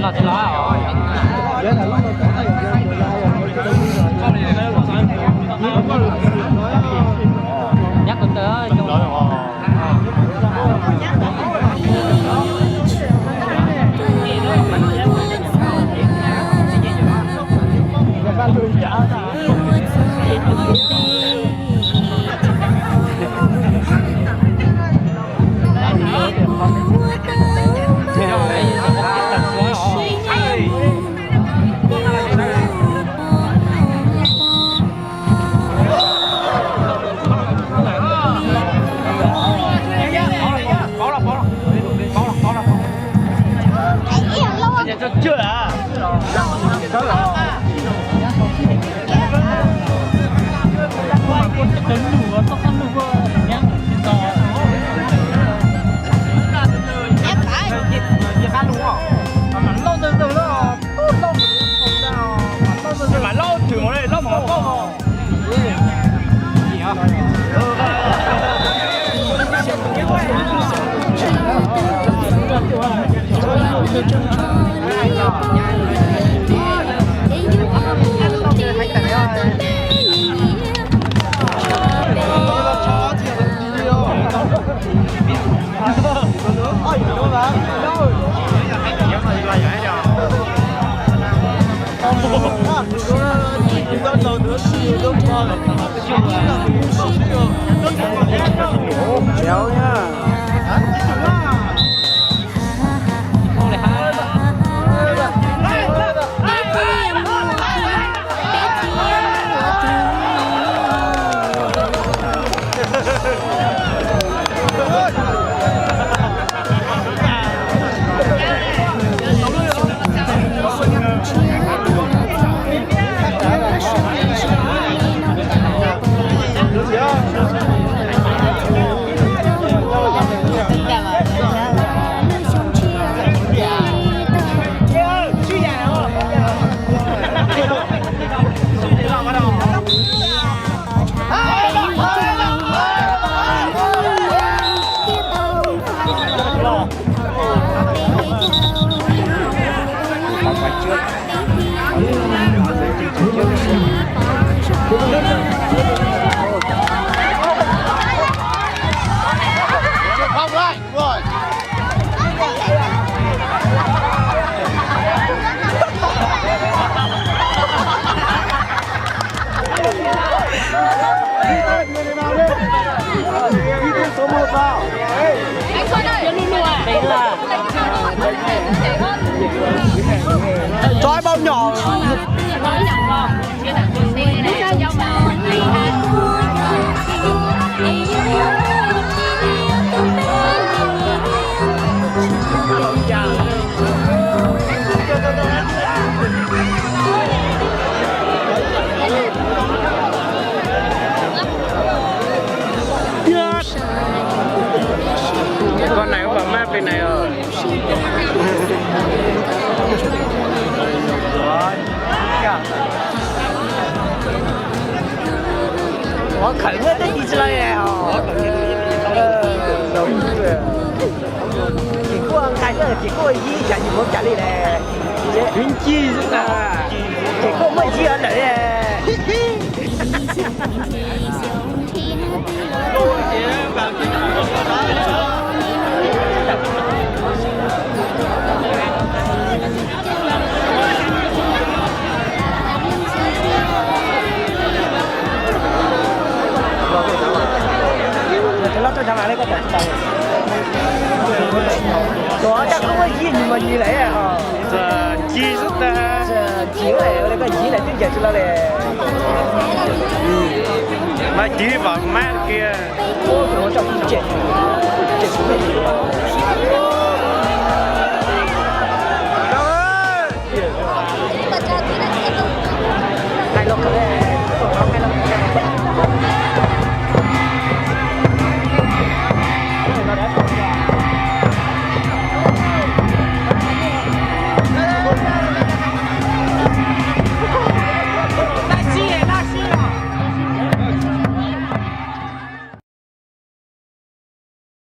Là thì nói rồi. Nhắc từ tới chung. Chưa à? Có rồi. Tính đủ tóc ăn đủ nhá. Em phải. Việc ăn đúng không? Mà lâu từ từ đó. Lâu không nào. Mà lâu thử món này lâu mà không. Gì hả? Chéo nhá. Không lại, rồi. Đi tên số 1 vào. Anh Xuân ơi. Đấy là cho ai bao nhỏ. Con này có bà mát bên này rồi. Tôi khẩn quá tới đi chơi nè. Đúng rồi. Chỉ có ăn cái nữa, chỉ có gì chả gì muốn trả đi nè. Chính chi à. Chỉ có mấy gì ăn đấy nè. Nó cho thằng này có bỏ vào. Đó chắc không có gì mà gì đấy à. Giờ chi rất ta. Giờ chi này cái gì này tiếng Nhật là này. Mà chỉ vào mát kia. Ô, nó trong chuyện.